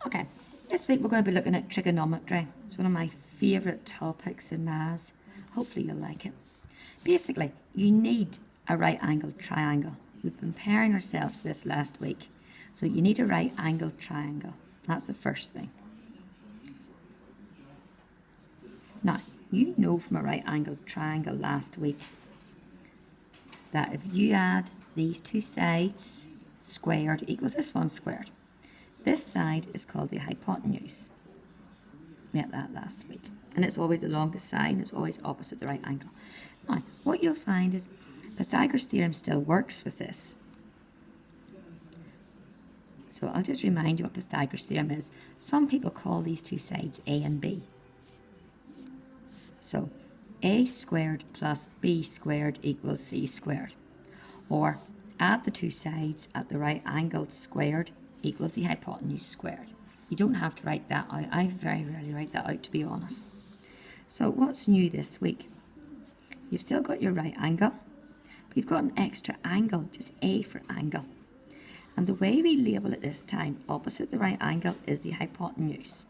Okay, this week we're going to be looking at trigonometry. It's one of my favourite topics in maths. Hopefully you'll like it. Basically, you need a right angled triangle. We've been pairing ourselves for this last week. So you need a right angled triangle. That's the first thing. Now, you know from a right angled triangle last week that if you add these two sides squared equals this one squared. This side is called the hypotenuse. We had that last week. And it's always the longest side and it's always opposite the right angle. Now, what you'll find is Pythagoras' theorem still works with this. So I'll just remind you what Pythagoras' theorem is. Some people call these two sides A and B. So A squared plus B squared equals C squared. Or add the two sides at the right angle squared equals the hypotenuse squared. You don't have to write that out. I very rarely write that out, to be honest. So what's new this week? You've still got your right angle, but you've got an extra angle, just A for angle. And the way we label it this time, opposite the right angle, is the hypotenuse.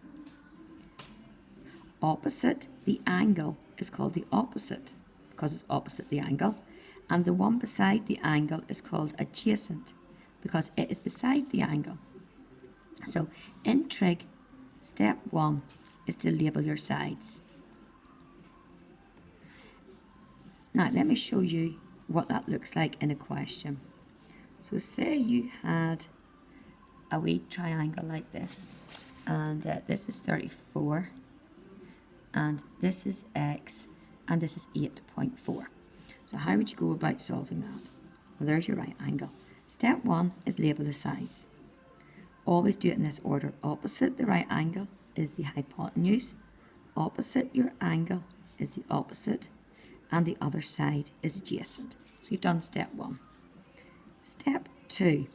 Opposite the angle is called the opposite, because it's opposite the angle. And the one beside the angle is called adjacent, because it is beside the angle. So in trig, step 1 is to label your sides. Now let me show you what that looks like in a question. So say you had a wee triangle like this, and this is 34, and this is x, and this is 8.4. So how would you go about solving that? Well, there's your right angle. Step 1 is label the sides. Always do it in this order. Opposite the right angle is the hypotenuse. Opposite your angle is the opposite. And the other side is adjacent. So you've done step 1. Step 2.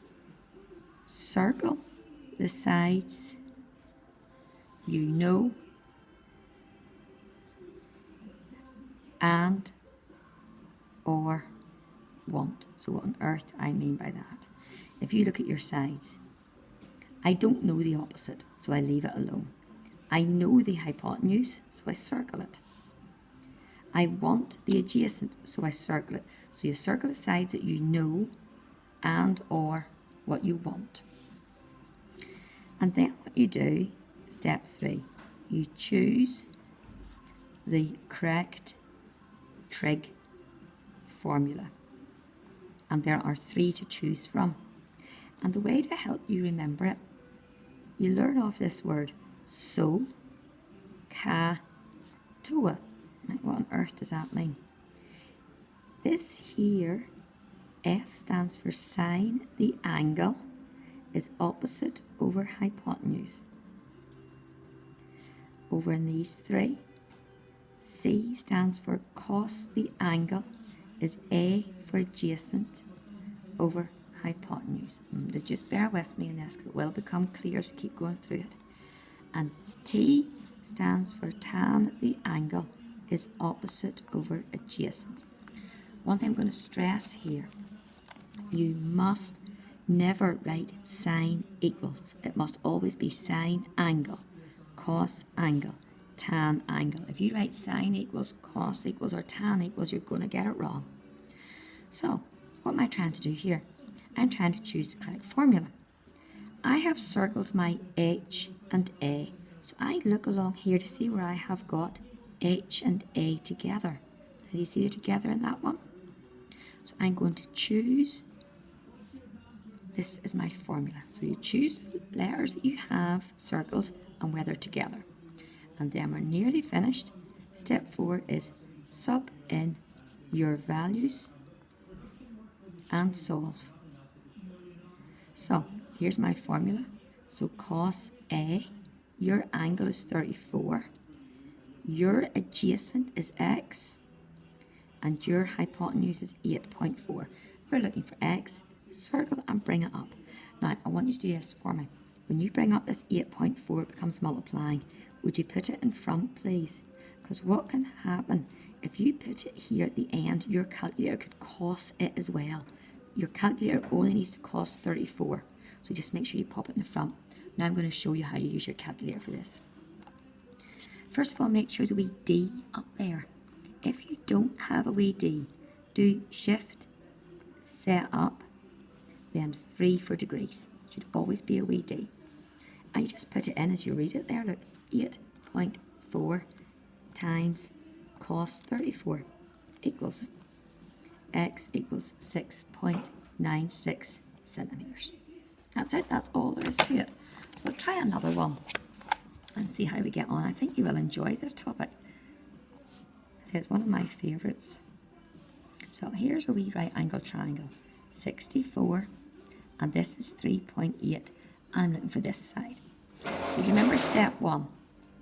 Circle the sides you know and or want. So what on earth do I mean by that? If you look at your sides, I don't know the opposite, so I leave it alone. I know the hypotenuse, so I circle it. I want the adjacent, so I circle it. So you circle the sides that you know and or what you want. And then what you do, step 3, you choose the correct trig formula. And there are 3 to choose from. And the way to help you remember it, you learn off this word, so, ka, toa. What on earth does that mean? This here, S stands for sine the angle is opposite over hypotenuse. Over in these 3, C stands for cos the angle is A for adjacent over hypotenuse. Just bear with me in this because it will become clear as we keep going through it. And T stands for tan the angle is opposite over adjacent. One thing I'm going to stress here, you must never write sine equals. It must always be sine angle, cos angle, tan angle. If you write sine equals, cos equals, or tan equals, you're going to get it wrong. So, what am I trying to do here? I'm trying to choose the correct formula. I have circled my H and A. So I look along here to see where I have got H and A together. Do you see they're together in that one? So I'm going to choose, this is my formula. So you choose the letters that you have circled and where they're together. And then we're nearly finished. Step 4 is sub in your values and solve. So here's my formula. So cos A, your angle is 34. Your adjacent is x, and your hypotenuse is 8.4. We're looking for x, circle and bring it up. Now, I want you to do this for me. When you bring up this 8.4, it becomes multiplying. Would you put it in front, please? Because what can happen, if you put it here at the end, your calculator could cos it as well. Your calculator only needs to cos 34. So just make sure you pop it in the front. Now I'm going to show you how you use your calculator for this. First of all, make sure there's a wee D up there. If you don't have a wee D, do Shift, set up, then 3 for degrees. Should always be a wee D. And you just put it in as you read it there. Look, 8.4 times cos 34 equals x equals 6.96 centimetres. That's it, that's all there is to it. So we'll try another one and see how we get on. I think you will enjoy this topic. So it's one of my favourites. So here's a wee right angle triangle, 64, and this is 3.8. I'm looking for this side. So if you remember step 1,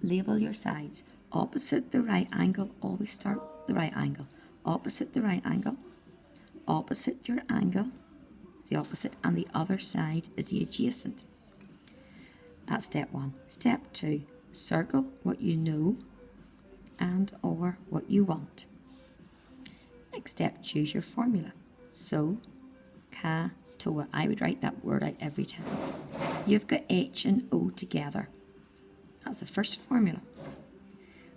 label your sides. Opposite the right angle, always start the right angle. Opposite the right angle, opposite your angle is the opposite, and the other side is the adjacent. That's step 1. Step 2, circle what you know and or what you want. Next step, choose your formula. So, ca, toa. I would write that word out every time. You've got H and O together. That's the first formula.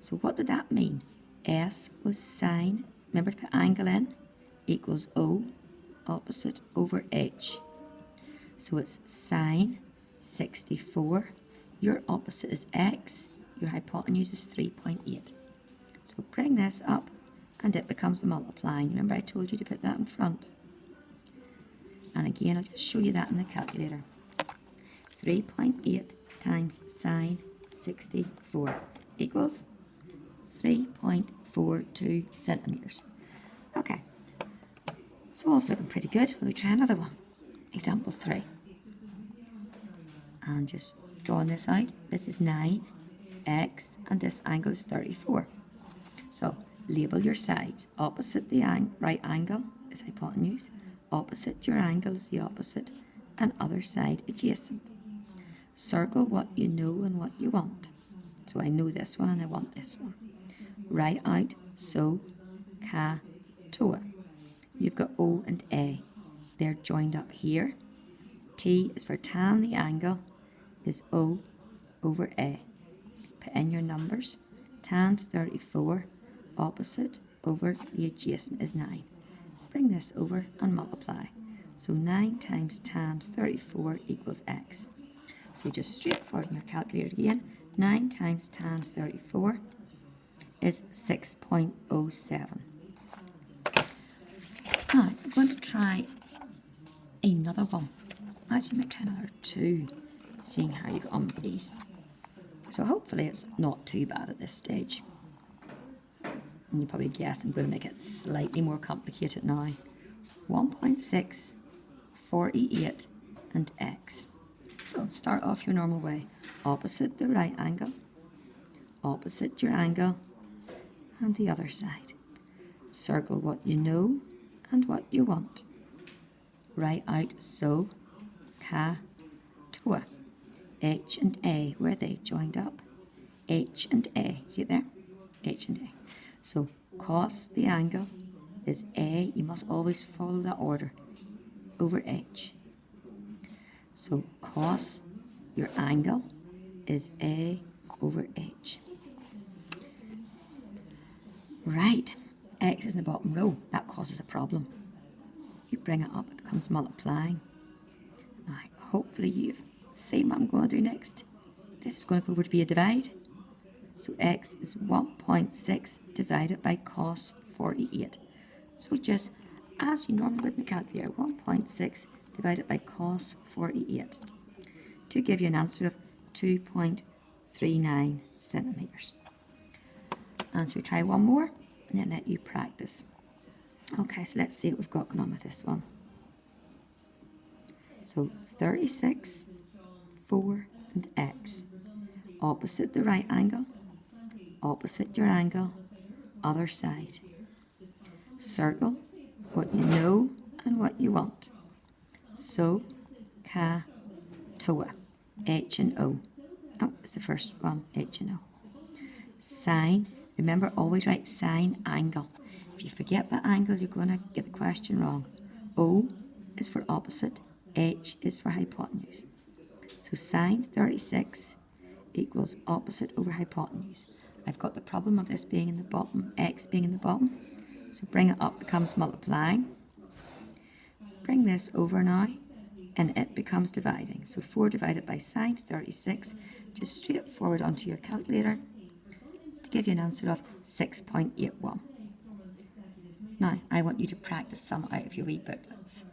So what did that mean? S was sine, remember to put angle in, equals O, opposite, over H. So it's sine 64. Your opposite is x. Your hypotenuse is 3.8. So bring this up and it becomes a multiplying. Remember I told you to put that in front. And again, I'll just show you that in the calculator. 3.8 times sine 64 equals 3.42 centimetres. Okay, so all's looking pretty good. We'll try another one. Example 3. And just drawing this out. This is 9x and this angle is 34. So label your sides. Opposite the right angle is hypotenuse. Opposite your angle is the opposite, and other side adjacent. Circle what you know and what you want. So I know this one and I want this one. Write out so, ca, toa. You've got O and A. They're joined up here. T is for tan the angle is O over A. Put in your numbers. Tan 34 opposite over the adjacent is 9. Bring this over and multiply. So 9 times tan 34 equals x. So just straightforward in your calculator again. 9 times tan 34 is 6.07. Now, I'm going to try another one. Actually, I might try another 2, seeing how you get on with these. So hopefully it's not too bad at this stage. And you probably guess I'm going to make it slightly more complicated now. 1.6, 48, and x. So start off your normal way. Opposite the right angle, opposite your angle, and the other side. Circle what you know and what you want. Write out so, ca, toa. H and A, where are they joined up? H and A, see it there? H and A. So cos the angle is A, you must always follow that order, over H. So cos your angle is A over H. Right, X is in the bottom row, that causes a problem. You bring it up, it becomes multiplying. Now, hopefully you've seen what I'm going to do next. This is going to go over to be a divide. So x is 1.6 divided by cos 48. So just as you normally would in the calculator, 1.6 divided by cos 48 to give you an answer of 2.39 centimetres. And so we try one more and then let you practice. Okay, so let's see what we've got going on with this one. So 36, 4 and x. Opposite the right angle, opposite your angle, other side. Circle what you know and what you want. So, ca, toa. H and O. Oh, it's the first one, H and O. Sine, remember always write sine angle. If you forget the angle, you're going to get the question wrong. O is for opposite, H is for hypotenuse. So sine 36 equals opposite over hypotenuse. I've got the problem of this being in the bottom, x being in the bottom. So bring it up becomes multiplying. Bring this over now, and it becomes dividing. So 4 divided by sine 36, just straightforward onto your calculator to give you an answer of 6.81. Now, I want you to practice some out of your wee booklets.